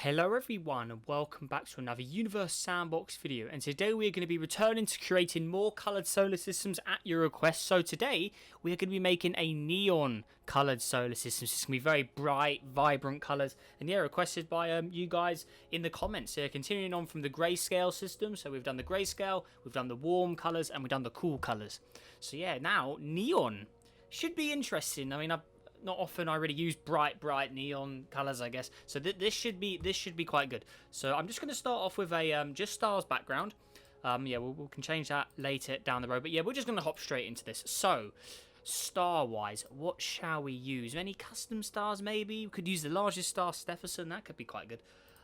Hello everyone and welcome back to another Universe Sandbox video, and today we are going to be returning to creating more coloured solar systems at your request. So today we are going to be making a neon coloured solar system. It's going to be very bright, vibrant colours, and yeah, requested by you guys in the comments. So continuing on from the grayscale system, so we've done the grayscale, we've done the warm colours, and we've done the cool colours. So yeah, now neon should be interesting. I mean, not often I really use bright neon colors, I guess. So this should be quite good. So I'm just going to start off with a just stars background. Yeah, we can change that later down the road. But yeah, we're just going to hop straight into this. So star-wise, what shall we use? Any custom stars? Maybe we could use the largest star, Stephenson. That could be quite good.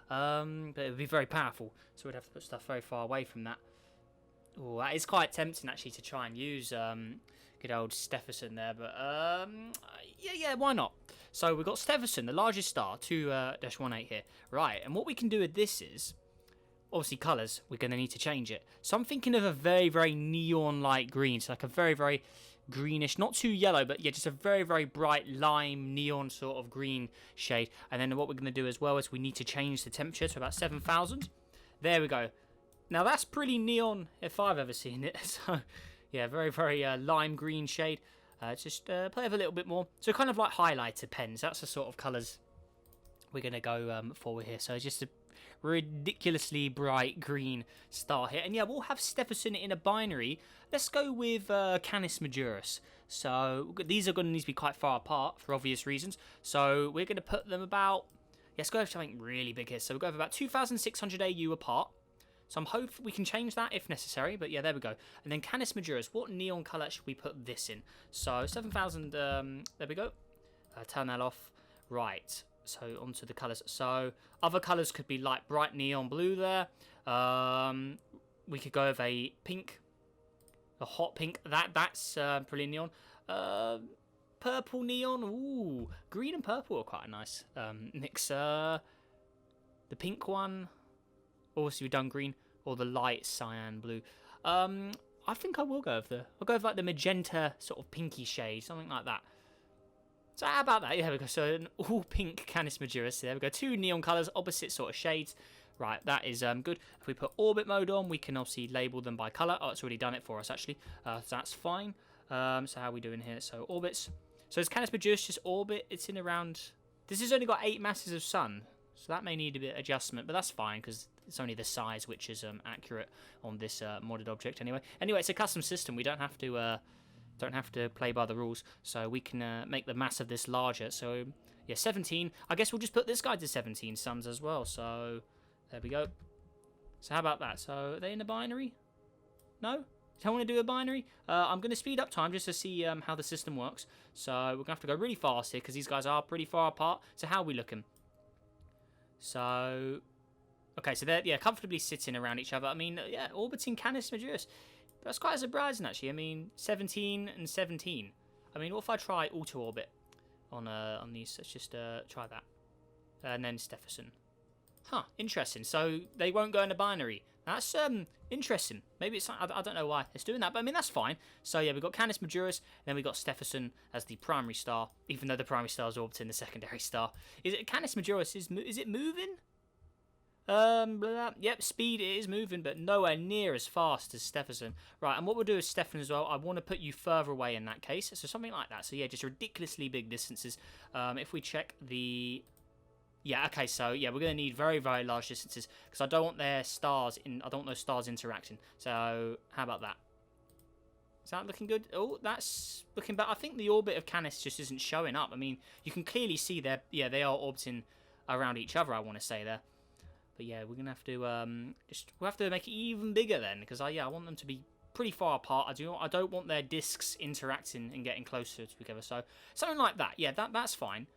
But it would be very powerful. So we'd have to put stuff very far away from that. Oh, that is quite tempting actually to try and use good old Stephenson there, but yeah, why not? So we've got Stephenson, the largest star, 2-18 here. Right, and what we can do with this is, obviously colours, we're going to need to change it. So I'm thinking of a very neon-like green, so like a very greenish, not too yellow, but yeah, just a very bright lime neon sort of green shade. And then what we're going to do as well is we need to change the temperature to about 7,000. There we go. Now that's pretty neon if I've ever seen it. So yeah, very lime green shade. Just play with a little bit more. So kind of like highlighter pens. That's the sort of colours we're going to go forward here. So just a ridiculously bright green star here. And yeah, we'll have Stephenson in a binary. Let's go with Canis Majoris. So these are going to need to be quite far apart for obvious reasons. So we're going to put them about... Let's go with something really big here. So we'll go with about 2,600 AU apart. So I'm hoping we can change that if necessary, but yeah, there we go. And then Canis Majoris, what neon colour should we put this in? So 7,000, there we go. Turn that off. Right, so onto the colours. So other colours could be like bright neon blue there. We could go with a pink, a hot pink. That's pretty neon. Purple neon. Ooh, green and purple are quite a nice mix. The pink one. Also, we've done green or the light cyan blue. I think I will go with I'll go with like the magenta sort of pinky shade, something like that. So how about that? Yeah, we go. So an all pink Canis Majoris. There we go. Two neon colours, opposite sort of shades. Right, that is good. If we put orbit mode on, we can obviously label them by colour. Oh, it's already done it for us actually. So that's fine. So how are we doing here? So orbits. So is Canis Majoris just orbit? It's in around. This has only got 8 masses of sun, so that may need a bit of adjustment, but that's fine because it's only the size which is accurate on this modded object anyway. Anyway, it's a custom system. We don't have to play by the rules, so we can make the mass of this larger. So yeah, 17. I guess we'll just put this guy to 17 suns as well. So there we go. So how about that? So are they in a binary? No? Don't want to do a binary? I'm going to speed up time just to see how the system works. So we're going to have to go really fast here because these guys are pretty far apart. So how are we looking? So, okay, so they're comfortably sitting around each other. I mean, yeah, orbiting Canis Majoris. That's quite surprising, actually. I mean, 17 and 17. I mean, what if I try auto-orbit on these? Let's just try that. And then Stephenson. Huh, interesting. So they won't go in a binary. That's interesting. Maybe it's... I don't know why it's doing that, but I mean, that's fine. So yeah, we've got Canis Majoris, and then we've got Stephenson as the primary star, even though the primary star is orbiting the secondary star. Is it Canis Majoris? Is it moving? Yep, speed it is moving, but nowhere near as fast as Stephenson. Right, and what we'll do is Stephenson as well. I want to put you further away in that case, so something like that. So yeah, just ridiculously big distances. If we check the... Yeah, okay, so yeah, we're going to need very large distances because I don't want their stars in. I don't want those stars interacting. So how about that? Is that looking good? Oh, that's looking better. I think the orbit of Canis just isn't showing up. I mean, you can clearly see they are orbiting around each other. I want to say there, but yeah, we're gonna have to we'll have to make it even bigger then because I want them to be pretty far apart. I don't want their discs interacting and getting closer together. So something like that. Yeah, that's fine.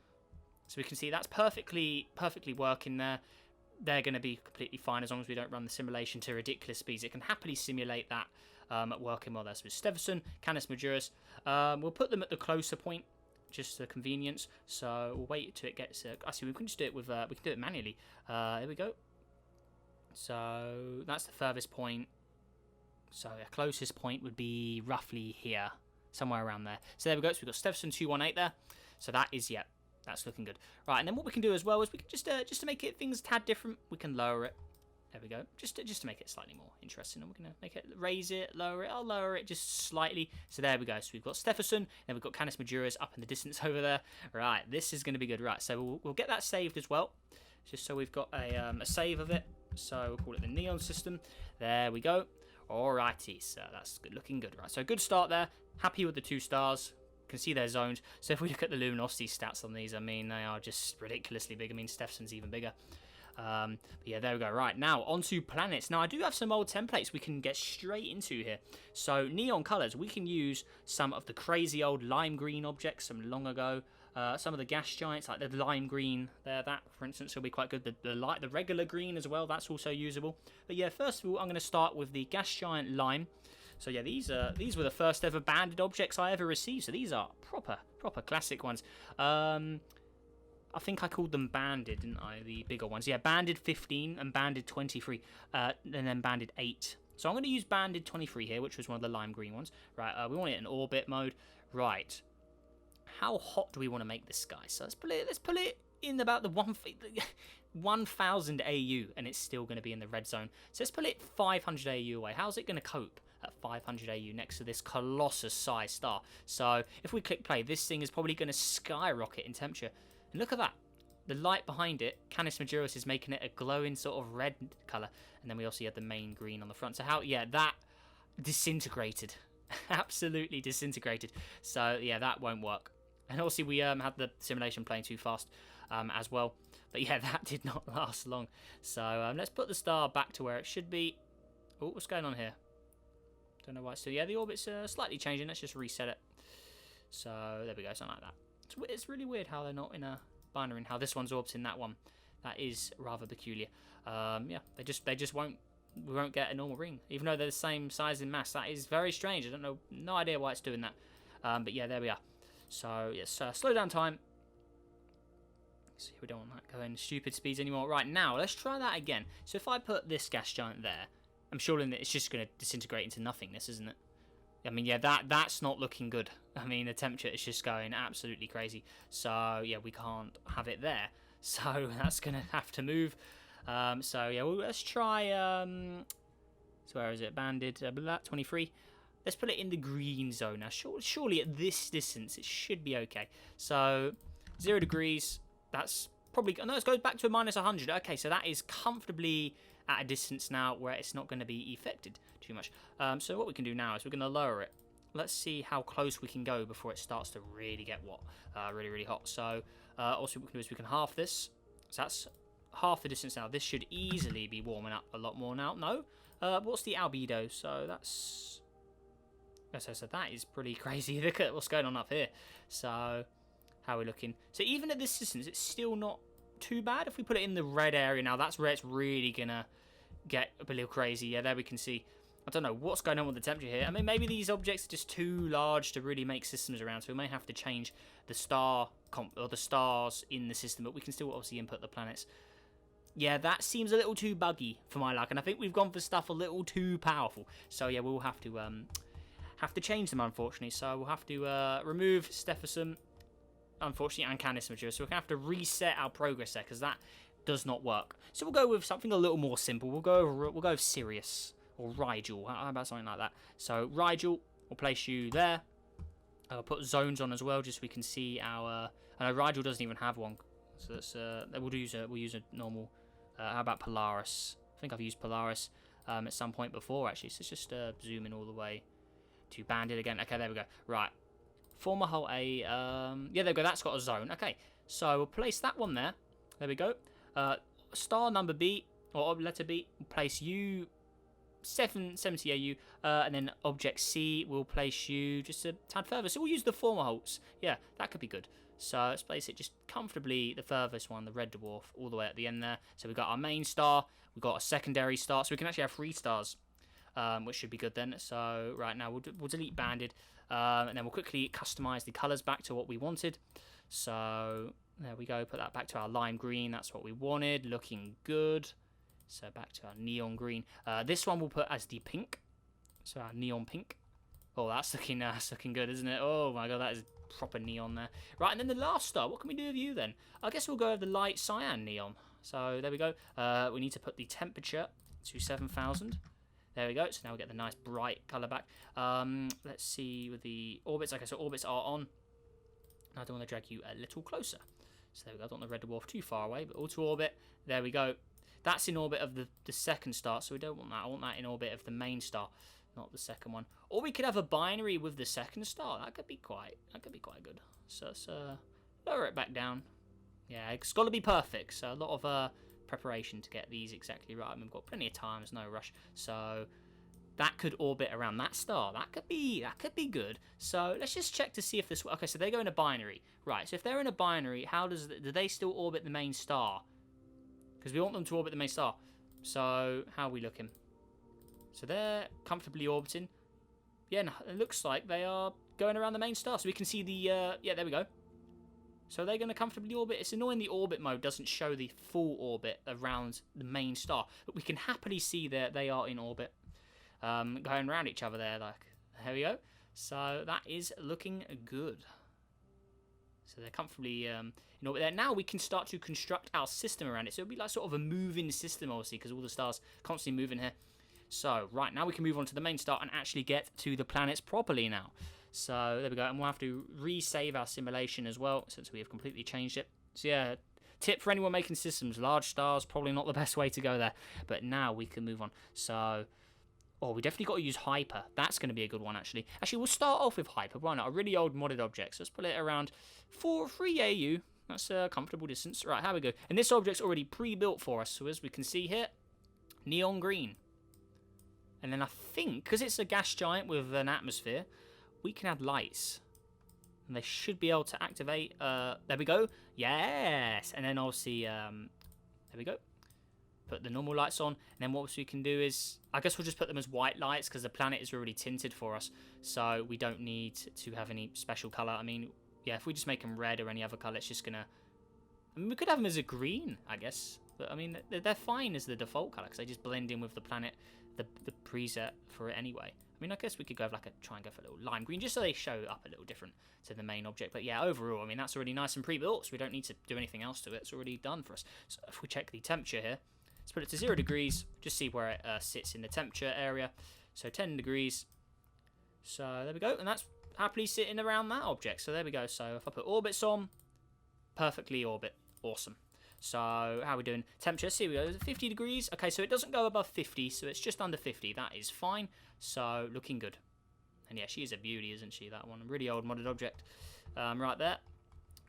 So we can see that's perfectly working there. They're going to be completely fine as long as we don't run the simulation to ridiculous speeds. It can happily simulate that working well. That's with Stephenson, Canis Majoris. We'll put them at the closer point, just for convenience. So we'll wait till it gets... actually, we can just do it with... we can do it manually. There we go. So that's the furthest point. So the closest point would be roughly here, somewhere around there. So there we go. So we've got Stephenson 218 there. So that is, yeah. That's looking good. Right, and then what we can do as well is we can just to make it things a tad different, we can lower it. There we go. Just to make it slightly more interesting. And we're going to make it, raise it, lower it. I'll lower it just slightly. So there we go. So we've got Stephenson, then we've got Canis Majoris up in the distance over there. Right, this is going to be good. Right, so we'll get that saved as well. Just so we've got a save of it. So we'll call it the Neon system. There we go. Alrighty, so that's good, looking good. Right, so good start there. Happy with the 2 stars. Can see their zones. So if we look at the luminosity stats on these, I mean, they are just ridiculously big. I mean, Stephenson's even bigger. But yeah, there we go. Right, now onto planets. Now I do have some old templates we can get straight into here. So neon colors, we can use some of the crazy old lime green objects from long ago. Some of the gas giants, like the lime green there, that for instance will be quite good. The regular green as well, that's also usable. But yeah, first of all, I'm going to start with the gas giant lime. So yeah, these were the first ever banded objects I ever received. So these are proper classic ones. I think I called them banded, didn't I? The bigger ones. Yeah, banded 15 and banded 23, and then banded 8. So I'm going to use banded 23 here, which was one of the lime green ones. Right, we want it in orbit mode. Right. How hot do we want to make this guy? So let's put it in about the 1000 AU, and it's still going to be in the red zone. So let's put it 500 AU away. How's it going to cope at 500 AU next to this colossus size star? So if we click play, this thing is probably going to skyrocket in temperature. And look at that. The light behind it, Canis Majoris, is making it a glowing sort of red colour. And then we also have the main green on the front. So how, yeah, that disintegrated. Absolutely disintegrated. So yeah, that won't work. And also we had the simulation playing too fast as well. But yeah, that did not last long. So let's put the star back to where it should be. Oh, what's going on here? Don't know why it's still... Yeah, the orbit's slightly changing. Let's just reset it. So there we go, something like that. It's really weird how they're not in a binary and how this one's orbiting that one. That is rather peculiar. Yeah, they just won't. We won't get a normal ring, even though they're the same size in mass. That is very strange. I don't know, no idea why it's doing that. But yeah, there we are. So yes, slow down time. See, we don't want that going stupid speeds anymore. Right, now let's try that again. So if I put this gas giant there, I'm sure that it's just going to disintegrate into nothingness, isn't it? I mean, yeah, that's not looking good. I mean, the temperature is just going absolutely crazy. So, yeah, we can't have it there. So, that's going to have to move. So, yeah, well, let's try... so, where is it? Banded 23. Let's put it in the green zone. Now, surely at this distance, it should be okay. So, 0 degrees. That's probably... No, it goes back to a minus 100. Okay, so that is comfortably... at a distance now where it's not going to be affected too much. So what we can do now is we're going to lower it. Let's see how close we can go before it starts to really get really hot. So also what we can do is we can half this. So that's half the distance now. This should easily be warming up a lot more now. No? What's the albedo? So that's... So that is pretty crazy. Look at what's going on up here. So how are we looking? So even at this distance, it's still not too bad. If we put it in the red area now, that's where it's really gonna get a little crazy. Yeah, there we can see. I don't know what's going on with the temperature here. I mean, maybe these objects are just too large to really make systems around, so we may have to change the star comp or the stars in the system, but we can still obviously input the planets. Yeah, that seems a little too buggy for my luck, and I think we've gone for stuff a little too powerful. So yeah, we'll have to change them, unfortunately. So we'll have to remove Stephenson, unfortunately, and Canis Majoris. So we're going to have to reset our progress there, because that does not work. So we'll go with something a little more simple. We'll go with Sirius or Rigel. How about something like that? So Rigel, we'll place you there. I'll put zones on as well, just so we can see our... I know Rigel doesn't even have one, so that's we'll use a normal... how about Polaris? I think I've used Polaris at some point before, actually. So let's just zoom in all the way to Bandit again. Okay, there we go. Right. Former hull A. Yeah, there we go. That's got a zone. Okay, so we'll place that one there. There we go. Star number B, or letter B, we'll place you 770 AU, and then object C will place you just a tad further. So we'll use the former hulks. Yeah, that could be good. So let's place it just comfortably, the furthest one, the red dwarf, all the way at the end there. So we've got our main star, we've got a secondary star, so we can actually have 3 stars, which should be good then. So right now we'll delete banded, and then we'll quickly customize the colors back to what we wanted. So there we go, put that back to our lime green, that's what we wanted, looking good. So back to our neon green. This one we'll put as the pink, so our neon pink. Oh, that's looking good, isn't it? Oh my god, that is proper neon there. Right, and then the last star, what can we do with you then? I guess we'll go with the light cyan neon. So there we go. We need to put the temperature to 7,000. There we go. So now we get the nice bright colour back. Let's see with the orbits. Okay, so orbits are on. I don't want to drag you a little closer. So there we go. I don't want the red dwarf too far away, but auto orbit. There we go. That's in orbit of the second star, so we don't want that. I want that in orbit of the main star, not the second one. Or we could have a binary with the second star. That could be quite good. So let's lower it back down. Yeah, it's got to be perfect. So a lot of preparation to get these exactly right. I mean, we've got plenty of time. There's no rush. So that could orbit around that star. That could be good. So let's just check to see if this. Okay, so they go in a binary, right? So if they're in a binary, do they still orbit the main star? Because we want them to orbit the main star. So how are we looking? So they're comfortably orbiting. Yeah, no, it looks like they are going around the main star. So we can see the yeah, there we go. So they're going to comfortably orbit. It's annoying the orbit mode doesn't show the full orbit around the main star, but we can happily see that they are in orbit. Going around each other there, like, there we go. So that is looking good. So they're comfortably in orbit there. Now we can start to construct our system around it. So it'll be like sort of a moving system, obviously, because all the stars constantly moving here. So, right, now we can move on to the main star and actually get to the planets properly now. So, there we go. And we'll have to resave our simulation as well, since we have completely changed it. So, yeah, tip for anyone making systems, large stars, probably not the best way to go there. But now we can move on. So, oh, we definitely got to use Hyper. That's going to be a good one, actually. Actually, we'll start off with Hyper. Why not? A really old modded object. So let's put it around 3 AU. That's a comfortable distance. Right, how we go? And this object's already pre-built for us. So as we can see here, neon green. And then I think, because it's a gas giant with an atmosphere, we can add lights. And they should be able to activate. There we go. Yes. And then obviously, there we go. Put the normal lights on. And then what we can do is, I guess we'll just put them as white lights because the planet is already tinted for us. So we don't need to have any special colour. I mean, yeah, if we just make them red or any other colour, it's just going to... I mean, we could have them as a green, I guess. But, I mean, they're fine as the default colour because they just blend in with the planet, the preset for it anyway. I mean, I guess we could go have try and go for a little lime green just so they show up a little different to the main object. But yeah, overall, I mean, that's already nice and pre-built, so we don't need to do anything else to it. It's already done for us. So if we check the temperature here, let's put it to 0 degrees, just see where it sits in the temperature area. So 10 degrees. So there we go, and that's happily sitting around that object. So there we go. So if I put orbits on, perfectly orbit. Awesome. So how are we doing? Temperature, see we go, 50 degrees. Okay, so it doesn't go above 50, so it's just under 50. That is fine. So looking good. And yeah, she is a beauty, isn't she, that one? Really old modded object right there.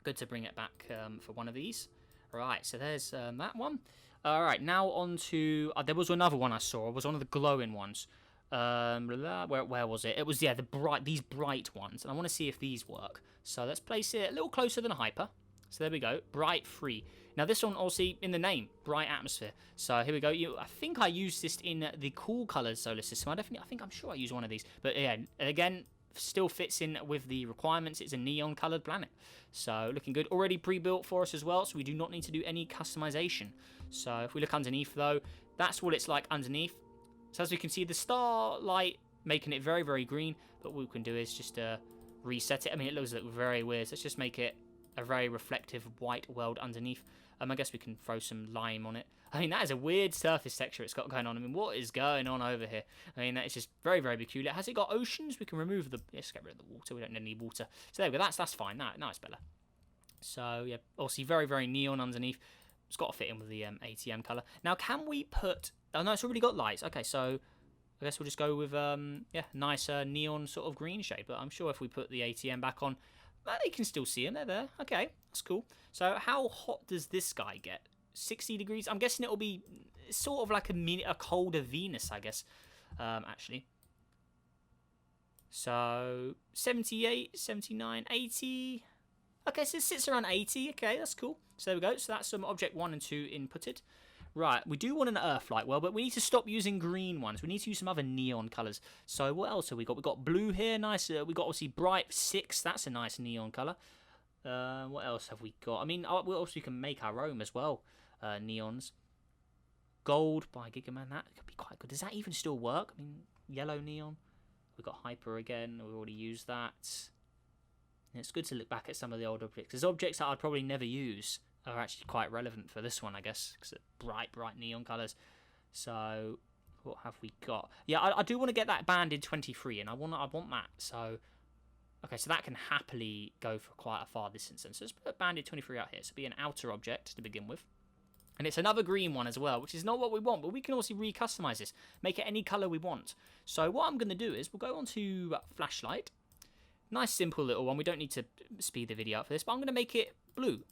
Good to bring it back for one of these. Right, so there's that one. All right, now on to... there was another one I saw. It was one of the glowing ones. Where was it? It was, yeah, these bright ones. And I want to see if these work. So let's place it a little closer than Hyper. So there we go, bright free. Now this one also in the name, bright atmosphere. So here we go. I think I used this in the cool colored solar system. I'm sure I used one of these. But yeah, again, still fits in with the requirements. It's a neon colored planet. So looking good. Already pre-built for us as well, so we do not need to do any customization. So if we look underneath though, that's what it's like underneath. So as we can see, the starlight making it very, very green. But what we can do is just reset it. I mean, it looks very weird. So let's just make it a very reflective white world underneath. I guess we can throw some lime on it. I mean, that is a weird surface texture it's got going on. I mean, what is going on over here? I mean, that is just very, very peculiar. Has it got oceans? We can remove the... Let's get rid of the water. We don't need any water. So there we go. That's fine. Now it's better. So, yeah, obviously very, very neon underneath. It's got to fit in with the ATM colour. Now, can we put... Oh, no, it's already got lights. Okay, so I guess we'll just go with, yeah, nice neon sort of green shade. But I'm sure if we put the ATM back on, they can still see them. They're there. Okay, that's cool. So how hot does this guy get? 60 degrees? I'm guessing it'll be sort of like a colder Venus, I guess, actually. So 78, 79, 80. Okay, so it sits around 80. Okay, that's cool. So there we go. So that's some object 1 and 2 inputted. Right, we do want an Earth-like well, but we need to stop using green ones. We need to use some other neon colours. So what else have we got? We've got blue here, nice. We've got obviously bright 6. That's a nice neon colour. What else have we got? I mean, we also can make our own as well. Neons. Gold by Gigaman. That could be quite good. Does that even still work? I mean, yellow neon. We've got Hyper again. We've already used that. And it's good to look back at some of the old objects, because objects that I'd probably never use are actually quite relevant for this one, I guess, because they're bright neon colours. So what have we got? Yeah, I do want to get that banded 23, and I want that. So okay, so that can happily go for quite a far distance. And so let's put banded 23 out here. So it'll be an outer object to begin with. And it's another green one as well, which is not what we want, but we can also re-customize this, make it any color we want. So what I'm going to do is we'll go on to flashlight. Nice simple little one. We don't need to speed the video up for this, but I'm going to make it blue.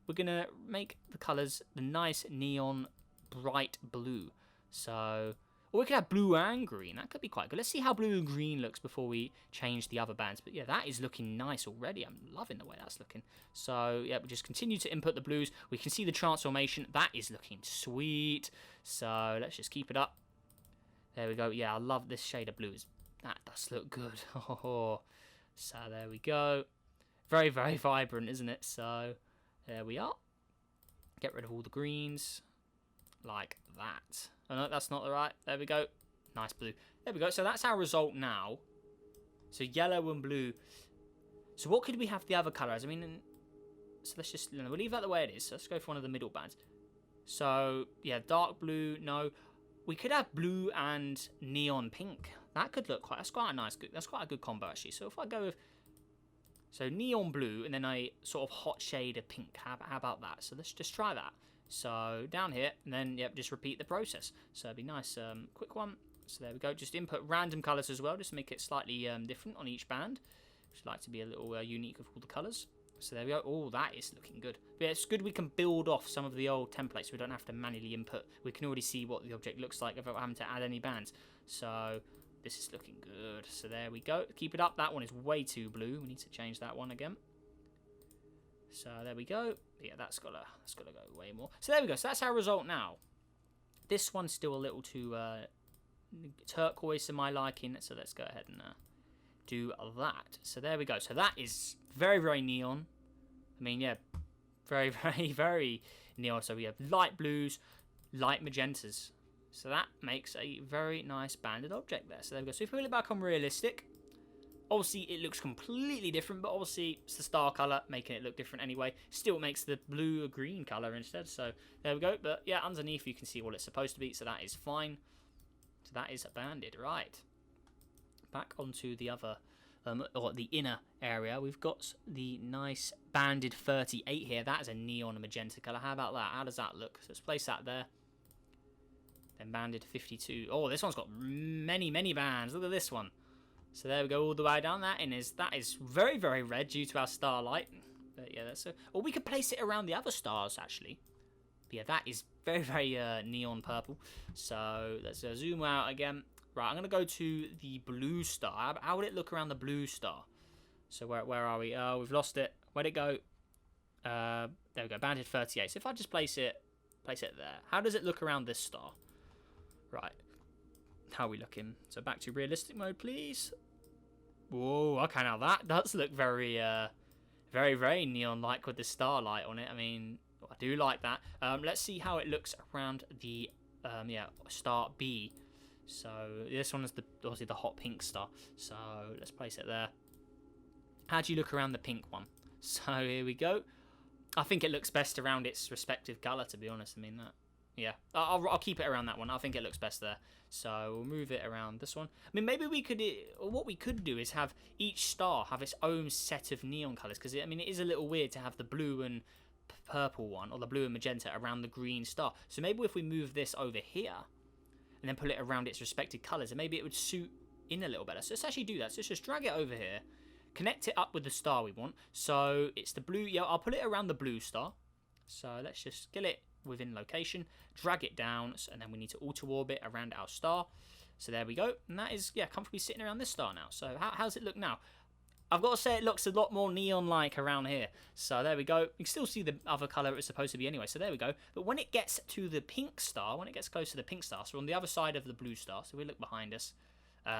We're going to make the colors the nice neon bright blue. So, or we could have blue and green. That could be quite good. Let's see how blue and green looks before we change the other bands. But yeah, that is looking nice already. I'm loving the way that's looking. So yeah, we just continue to input the blues. We can see the transformation. That is looking sweet. So let's just keep it up. There we go. Yeah, I love this shade of blues. That does look good. Oh, so there we go. Very, very vibrant, isn't it? So there we are. Get rid of all the greens. Like that. Oh no, that's not the right. There we go. Nice blue. There we go. So that's our result now. So yellow and blue. So what could we have the other colours? I mean, so let's just, we'll leave that the way it is. So let's go for one of the middle bands. So yeah, dark blue. No, we could have blue and neon pink. That could look quite. That's quite a nice. That's quite a good combo actually. So if I go with, so neon blue and then a sort of hot shade of pink. How about that? So let's just try that. So down here, and then yep, just repeat the process. So it'd be nice, quick one. So there we go. Just input random colours as well, just to make it slightly different on each band. Just like to be a little unique of all the colours. So there we go. Oh, that is looking good. But yeah, it's good we can build off some of the old templates. We don't have to manually input. We can already see what the object looks like without having to add any bands. So this is looking good. So there we go. Keep it up. That one is way too blue. We need to change that one again. So there we go. Yeah, that's gotta go way more. So there we go. So that's our result now. This one's still a little too turquoise to my liking. So let's go ahead and do that. So there we go. So that is very, very neon. I mean, yeah, very, very, very neon. So we have light blues, light magentas. So that makes a very nice banded object there. So there we go. So if we put it back on realistic, obviously it looks completely different, but obviously it's the star color making it look different anyway. Still makes the blue or green color instead. So there we go. But yeah, underneath you can see what it's supposed to be. So that is fine. So that is banded, right? Back onto the other, or the inner area, we've got the nice banded 38 here. That is a neon magenta color. How about that? How does that look? So let's place that there. Then banded 52. Oh, this one's got many, many bands. Look at this one. So there we go, all the way down. That is very, very red due to our starlight. But yeah, that's or we could place it around the other stars actually. But yeah, that is very, very neon purple. So let's zoom out again. Right, I'm gonna go to the blue star. How would it look around the blue star? So where are we? Oh, we've lost it. Where'd it go? There we go, banded 38. So if I just place it there, how does it look around this star? Right. How are we looking? So back to realistic mode, please. Whoa, okay, now that does look very, very, very neon-like with the starlight on it. I mean, I do like that. Let's see how it looks around the, star B. So this one is obviously the hot pink star. So let's place it there. How do you look around the pink one? So here we go. I think it looks best around its respective colour, to be honest. I mean, that. Yeah, I'll keep it around that one. I think it looks best there. So we'll move it around this one. I mean, maybe we could, or what we could do is have each star have its own set of neon colours. Because, I mean, it is a little weird to have the blue and purple one, or the blue and magenta around the green star. So maybe if we move this over here, and then put it around its respective colours, and maybe it would suit in a little better. So let's actually do that. So let's just drag it over here, connect it up with the star we want. So it's the blue, yeah, I'll put it around the blue star. So let's just get it within location, drag it down, and then we need to auto orbit around our star. So there we go, and that is, yeah, comfortably sitting around this star now. So how's it look now? I've got to say it looks a lot more neon-like around here. So there we go. You can still see the other colour it's supposed to be anyway. So there we go. But when it gets to the pink star, when it gets close to the pink star, so on the other side of the blue star, so we look behind us,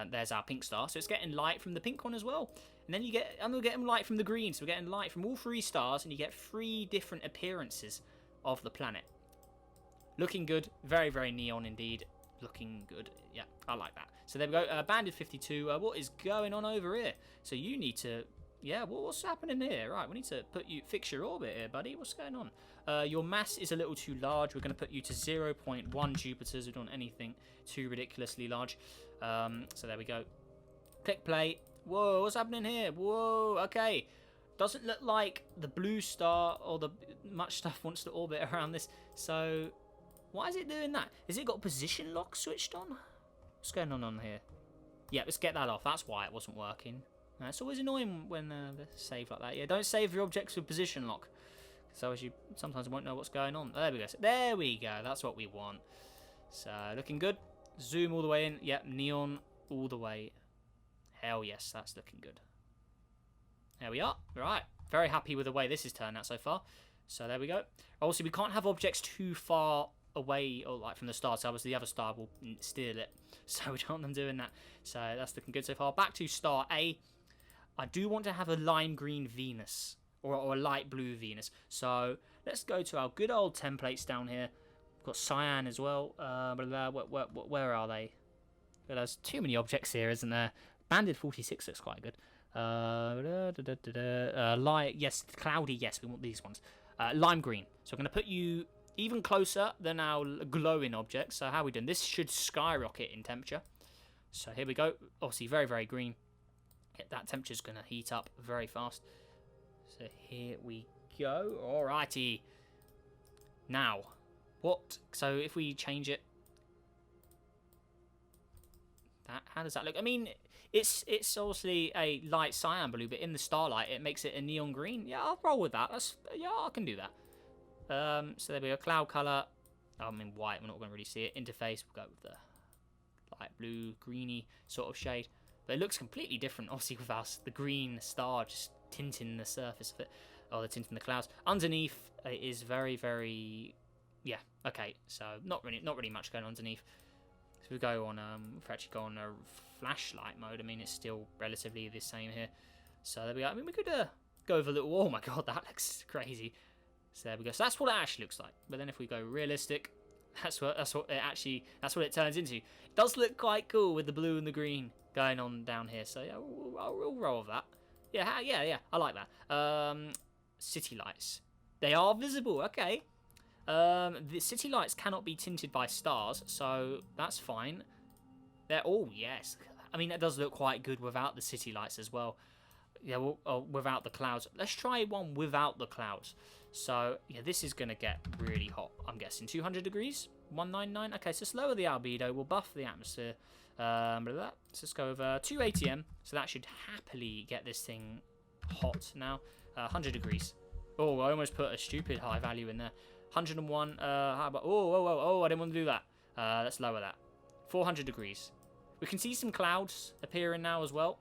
there's our pink star. So it's getting light from the pink one as well. And then we're getting light from the green. So we're getting light from all three stars, and you get 3 different appearances of the planet. Looking good. Very, very neon indeed. Looking good. Yeah, I like that. So there we go. Banded 52. What is going on over here? So you need to Yeah, what's happening here? Right, we need to fix your orbit here, buddy. What's going on? Your mass is a little too large. We're going to put you to 0.1 Jupiters. We don't want anything too ridiculously large. So there we go. Click play. Whoa, what's happening here? Whoa, okay. Doesn't look like the blue star or the much stuff wants to orbit around this. So why is it doing that? Has it got position lock switched on? What's going on here? Yeah, let's get that off. That's why it wasn't working. It's always annoying when they save like that. Yeah, don't save your objects with position lock. So as you sometimes won't know what's going on. There we go. There we go. That's what we want. So looking good. Zoom all the way in. Yep, neon all the way. Hell yes, that's looking good. There we are. Right. Very happy with the way this has turned out so far. So there we go. Also, we can't have objects too far away or like from the star. So obviously the other star will steal it. So we don't want them doing that. So that's looking good so far. Back to star A. I do want to have a lime green Venus or a light blue Venus. So let's go to our good old templates down here. We've got cyan as well. Where are they? There's too many objects here, isn't there? Banded 46 looks quite good. Light, yes, cloudy, yes, we want these ones. Lime green. So I'm going to put you even closer than our glowing objects. So how are we doing? This should skyrocket in temperature. So here we go. Obviously very, very green. That temperature's going to heat up very fast. So here we go. Alrighty. Now, what? So if we change it, how does that look? I mean, it's obviously a light cyan blue, but in the starlight it makes it a neon green. Yeah, I'll roll with that. Yeah, I can do that. So there we go. Cloud color. I mean white. We're not going to really see it. Interface. We'll go with the light blue, greeny sort of shade. But it looks completely different, obviously, with us. The green star just tinting the surface of it. Or the tinting the clouds. Underneath, it is very, very... Yeah, okay. So, not really much going on underneath. So we go on... If we actually go on a flashlight mode, I mean, it's still relatively the same here. So there we go. I mean, we could go with a little... Oh my god, that looks crazy. So there we go. So that's what it actually looks like. But then if we go realistic... That's what it turns into. It does look quite cool with the blue and the green going on down here. So yeah, I'll roll with that. Yeah, I like that. City lights. They are visible. Okay. The city lights cannot be tinted by stars, so that's fine. Oh yes. I mean, that does look quite good without the city lights as well. Yeah, without the clouds. Let's try one without the clouds. So, yeah, this is going to get really hot, I'm guessing. 200 degrees? 199? Okay, so let's lower the albedo. We'll buff the atmosphere. Let's just go over 2 ATM. So that should happily get this thing hot now. 100 degrees. Oh, I almost put a stupid high value in there. 101. How about... Oh, I didn't want to do that. Let's lower that. 400 degrees. We can see some clouds appearing now as well.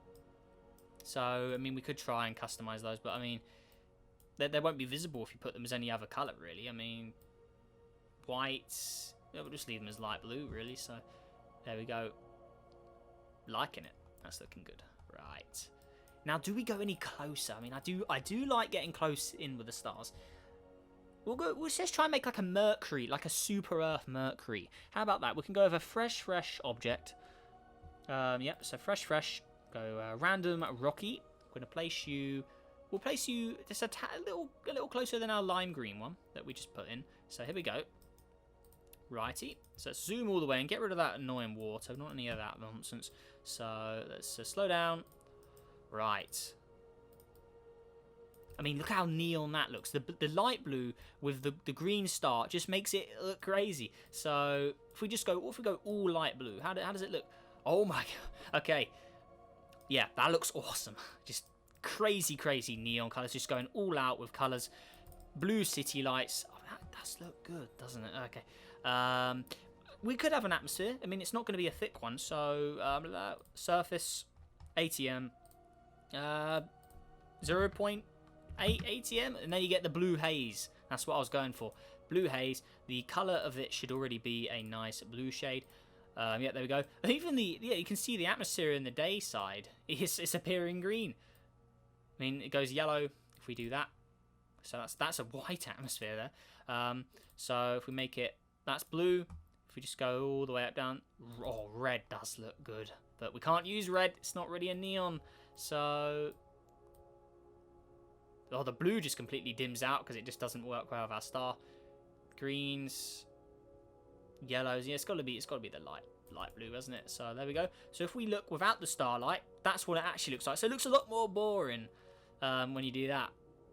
So, I mean, we could try and customize those, but I mean, they won't be visible if you put them as any other colour, really. I mean, white, we'll just leave them as light blue, really. So, there we go. Liking it. That's looking good. Right. Now, do we go any closer? I mean, I do like getting close in with the stars. We'll just try and make like a Mercury, like a super Earth Mercury. How about that? We can go over fresh object. Yep, so fresh. Go random rocky. We're gonna place you. We'll place you just a little closer than our lime green one that we just put in. So here we go. Righty. So let's zoom all the way and get rid of that annoying water. Not any of that nonsense. So let's slow down. Right. I mean, look how neon that looks. The light blue with the green star just makes it look crazy. So if we just go, what if we go all light blue? How does it look? Oh my god. Okay. Yeah, that looks awesome. Just crazy neon colours. Just going all out with colours. Blue city lights. Oh, that does look good, doesn't it? Okay. We could have an atmosphere. I mean, it's not going to be a thick one. So, surface, ATM, 0.8 ATM. And then you get the blue haze. That's what I was going for. Blue haze. The colour of it should already be a nice blue shade. Yeah, there we go. And even you can see the atmosphere in the day side. It's appearing green. I mean, it goes yellow if we do that. So that's a white atmosphere there. So if we make it, that's blue. If we just go all the way up down, oh, red does look good. But we can't use red. It's not really a neon. So Oh, the blue just completely dims out because it just doesn't work well with our star. Greens, yellows. Yeah, it's got to be the light blue, hasn't it? So there we go. So if we look without the starlight, that's what it actually looks like. So it looks a lot more boring when you do that.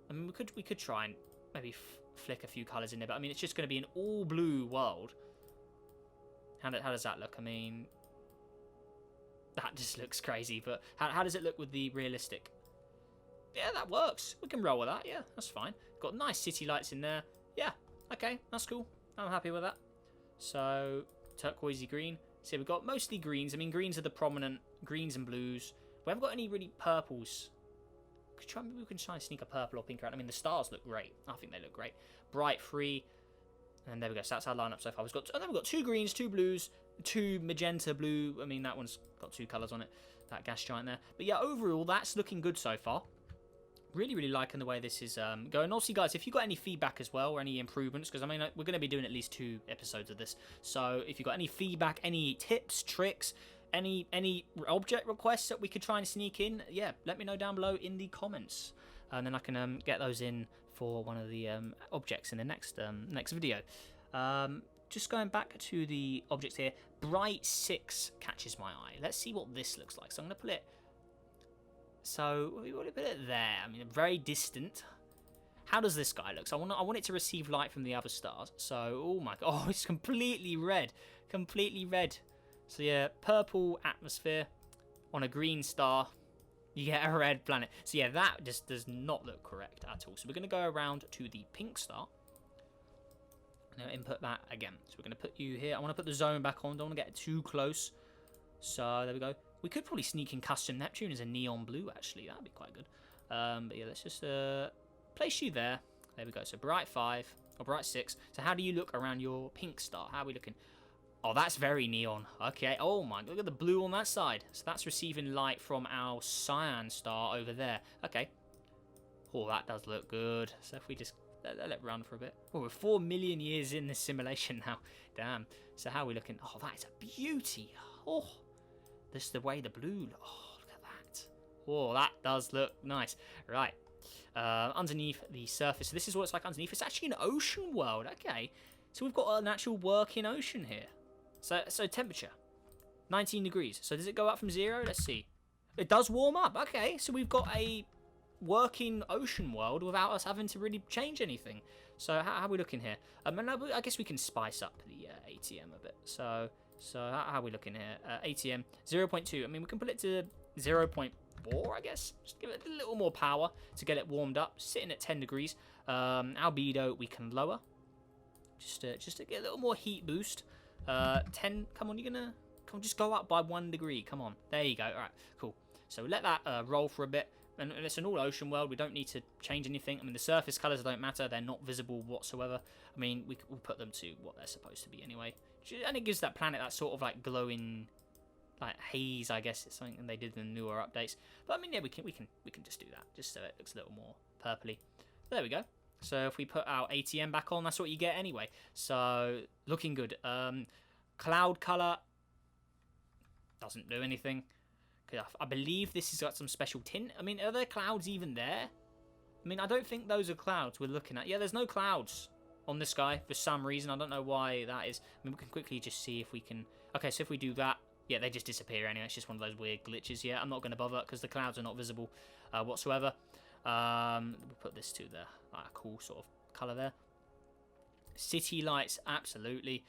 I mean, we could try and maybe flick a few colours in there, but I mean, it's just going to be an all blue world. How does that look? I mean, that just looks crazy. But how does it look with the realistic? Yeah, that works. We can roll with that. Yeah, that's fine. Got nice city lights in there. Yeah, okay, that's cool. I'm happy with that. So, turquoisey green. So we've got mostly greens. I mean, greens are the prominent greens and blues. We haven't got any really purples. Maybe we can try and sneak a purple or pink out. I mean, the stars look great. I think they look great. Bright, free. And there we go. So that's our lineup so far. Then we've got 2 greens, 2 blues, 2 magenta blue. I mean, that one's got 2 colours on it. That gas giant there. But yeah, overall, that's looking good so far. Really, really liking the way this is going. Also, guys, if you've got any feedback as well or any improvements, because I mean, we're going to be doing at least 2 episodes of this. So if you've got any feedback, any tips, tricks, any object requests that we could try and sneak in, yeah, let me know down below in the comments. And then I can get those in for one of the objects in the next video. Just going back to the objects here, Bright 6 catches my eye. Let's see what this looks like. So I'm going to put it... So we want to put it there. I mean, very distant. How does this guy look? So I want it to receive light from the other stars. So, oh my god, oh, it's completely red. Completely red. So yeah, purple atmosphere on a green star. You get a red planet. So yeah, that just does not look correct at all. So we're going to go around to the pink star. Now input that again. So we're going to put you here. I want to put the zone back on. Don't want to get too close. So there we go. We could probably sneak in custom Neptune as a neon blue, actually. That'd be quite good. But yeah, let's just place you there. There we go. So bright 5 or bright 6. So how do you look around your pink star? How are we looking? Oh, that's very neon. Okay. Oh my, look at the blue on that side. So that's receiving light from our cyan star over there. Okay. Oh, that does look good. So if we just let it run for a bit. Oh, we're 4 million years in this simulation now. Damn. So how are we looking? Oh, that is a beauty. Oh. This is the way the blue... Oh, look at that. Oh, that does look nice. Right. Underneath the surface. So this is what it's like underneath. It's actually an ocean world. Okay. So we've got an actual working ocean here. So temperature. 19 degrees. So does it go up from 0? Let's see. It does warm up. Okay. So we've got a working ocean world without us having to really change anything. So how are we looking here? I guess we can spice up the ATM a bit. So how are we looking here? ATM 0.2. I mean, we can put it to 0.4, I guess. Just give it a little more power to get it warmed up. Sitting at 10 degrees. Albedo we can lower. Just to get a little more heat boost. 10. Come on, you're gonna just go up by 1 degree. Come on. There you go. All right, cool. So let that roll for a bit. And it's an all ocean world. We don't need to change anything. I mean, the surface colors don't matter. They're not visible whatsoever. I mean, we'll put them to what they're supposed to be anyway. And it gives that planet that sort of like glowing, like haze. I guess it's something they did in the newer updates. But I mean, yeah, we can just do that, just so it looks a little more purpley. There we go. So if we put our ATM back on, that's what you get anyway. So looking good. Cloud color doesn't do anything. I believe this has got some special tint. I mean, are there clouds even there? I mean, I don't think those are clouds we're looking at. Yeah, there's no clouds on this guy for some reason. I don't know why that is. I mean, we can quickly just see if we can... Okay, so if we do that, yeah, they just disappear anyway. It's just one of those weird glitches. Yeah, I'm not going to bother because the clouds are not visible whatsoever. We'll put this to the cool sort of colour there. City lights, absolutely.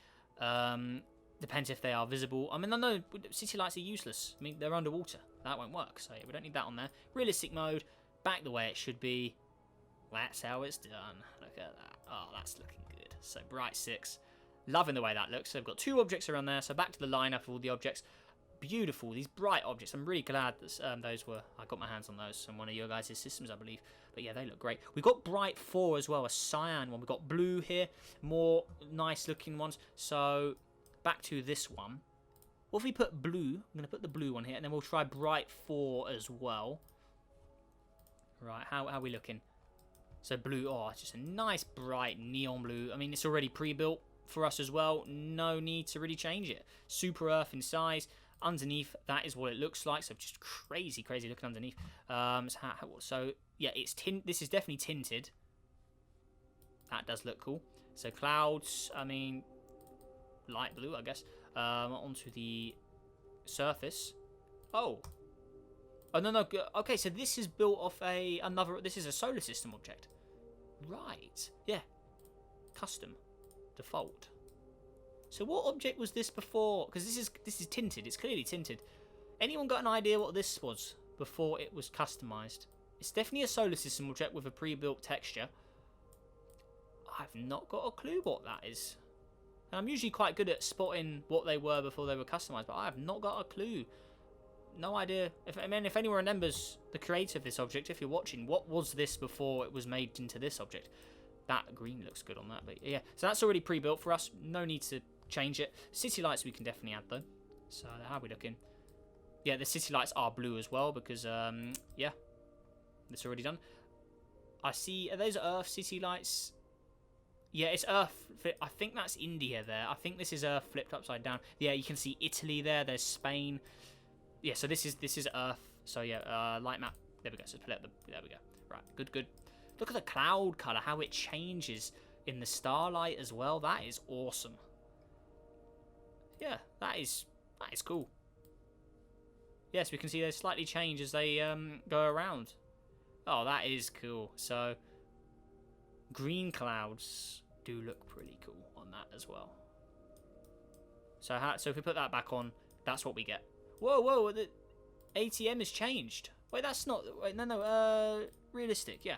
Depends if they are visible. I mean, I know city lights are useless. I mean, they're underwater. That won't work. So yeah, we don't need that on there. Realistic mode, back the way it should be. That's how it's done. Look at that. Oh, that's looking good. So bright 6. Loving the way that looks. So I've got 2 objects around there. So back to the lineup of all the objects. Beautiful. These bright objects. I'm really glad that those were... I got my hands on those from one of your guys' systems, I believe. But yeah, they look great. We've got bright 4 as well. A cyan one. We've got blue here. More nice looking ones. So... Back to this one. What if we put blue? I'm going to put the blue one here, and then we'll try bright 4 as well. Right, how are we looking? So blue, oh, it's just a nice bright neon blue. I mean, it's already pre-built for us as well. No need to really change it. Super Earth in size. underneath, that is what it looks like. So just crazy looking underneath. So yeah, this is definitely tinted. That does look cool. So clouds, I mean, light blue, I guess. Onto the surface. Oh, no. Okay, so this is built off this is a solar system object. Right. Yeah. Custom. Default. So what object was this before? Because this is tinted. It's clearly tinted. Anyone got an idea what this was before it was customized? It's definitely a solar system object with a pre-built texture. I've not got a clue what that is. And I'm usually quite good at spotting what they were before they were customized, but I have not got a clue. No idea. If anyone remembers the creator of this object, if you're watching, what was this before it was made into this object? That green looks good on that, but yeah. So that's already pre-built for us. No need to change it. City lights we can definitely add though. So how are we looking? Yeah, the city lights are blue as well because yeah, that's already done. I see. Are those Earth city lights? Yeah, it's Earth. I think that's India there. I think this is Earth flipped upside down. Yeah, you can see Italy there. There's Spain. Yeah, so this is Earth. So yeah, light map. There we go. So there we go. Right, good. Look at the cloud color, how it changes in the starlight as well. That is awesome. Yeah, that is cool. Yes, we can see they slightly change as they go around. Oh, that is cool. So green clouds do look pretty cool on that as well. So if we put that back on, that's what we get. Whoa, the ATM has changed. Wait, that's not... Wait, no, realistic, yeah.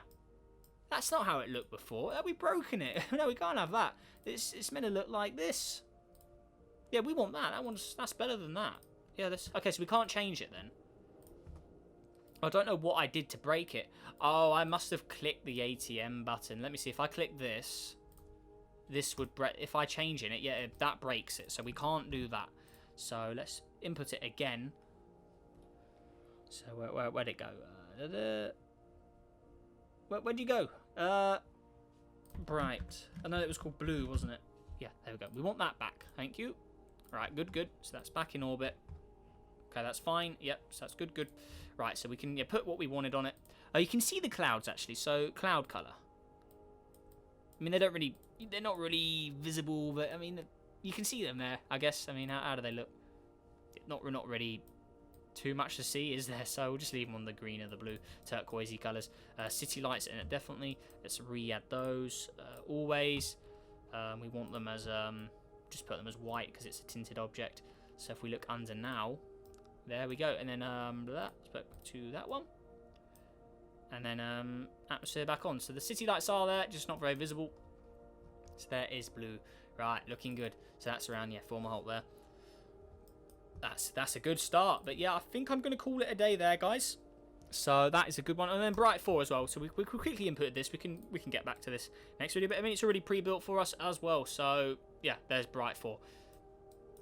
That's not how it looked before. We've broken it. No, we can't have that. It's meant to look like this. Yeah, we want that. That's better than that. Yeah, okay, so we can't change it then. I don't know what I did to break it. Oh, I must have clicked the ATM button. Let me see. If I click this would break. If I change in it, yeah, that breaks it. So we can't do that. So let's input it again. So where'd it go? Where'd you go? Bright. I know it was called blue, wasn't it? Yeah, there we go. We want that back. Thank you. Right, good. So that's back in orbit. Okay, that's fine. Yep, so that's good. Right, so we can put what we wanted on it. You can see the clouds actually. So cloud color. I mean, they're not really visible, but I mean, you can see them there. I guess. I mean, how do they look? Not really too much to see, is there? So we'll just leave them on the green or the blue, turquoisey colors. City lights in it definitely. Let's re-add those. Always. We want them as just put them as white because it's a tinted object. So if we look under now, there we go. And then let's put to that one. And then atmosphere back on. So the city lights are there, just not very visible. So there is blue. Right, looking good. So that's around, yeah, Formerholt there. That's a good start. But yeah, I think I'm going to call it a day there, guys. So that is a good one. And then Bright 4 as well. So we quickly inputted this. We can get back to this next video. But I mean, it's already pre-built for us as well. So yeah, there's Bright 4.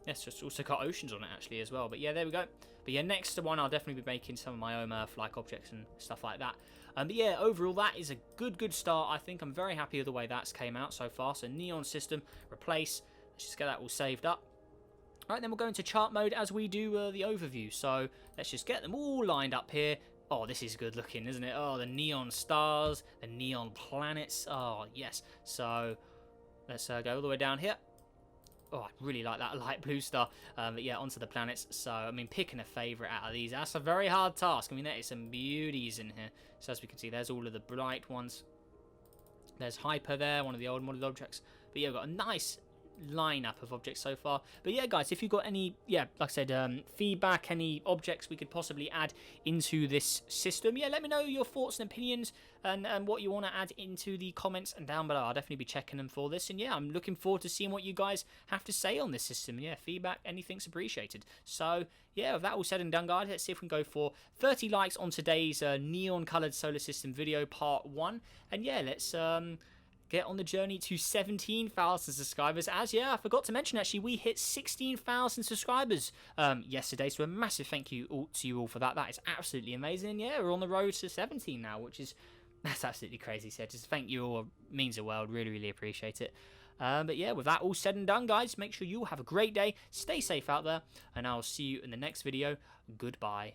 Yes, just also got oceans on it actually as well. But yeah, there we go. But yeah, next one I'll definitely be making some of my own Earth-like objects and stuff like that. But yeah, overall that is a good start. I think I'm very happy with the way that's came out so far. So neon system, replace. Let's just get that all saved up. Alright, then we'll go into chart mode as we do the overview. So let's just get them all lined up here. Oh, this is good looking, isn't it? Oh, the neon stars, the neon planets. Oh, yes. So let's go all the way down here. Oh, I really like that light blue star. But yeah, onto the planets. So, I mean, picking a favourite out of these, that's a very hard task. I mean, there is some beauties in here. So as we can see, there's all of the bright ones. There's Hyper there, one of the old model objects. But yeah, we've got a nice lineup of objects so far. But yeah, guys, if you've got any, like I said, feedback, any objects we could possibly add into this system, yeah, let me know your thoughts and opinions and what you want to add into the comments and down below. I'll definitely be checking them for this. And yeah, I'm looking forward to seeing what you guys have to say on this system. Yeah, feedback, anything's appreciated. So yeah, with that all said and done, guys, let's see if we can go for 30 likes on today's neon colored solar system video part 1. And yeah, let's get on the journey to 17,000 subscribers. As yeah, I forgot to mention actually, we hit 16,000 subscribers yesterday. So a massive thank you to you all for that. That is absolutely amazing. And yeah, we're on the road to 17 now, that's absolutely crazy. So just thank you all. It means the world. Really appreciate it. But yeah, with that all said and done, guys, make sure you have a great day. Stay safe out there, and I'll see you in the next video. Goodbye.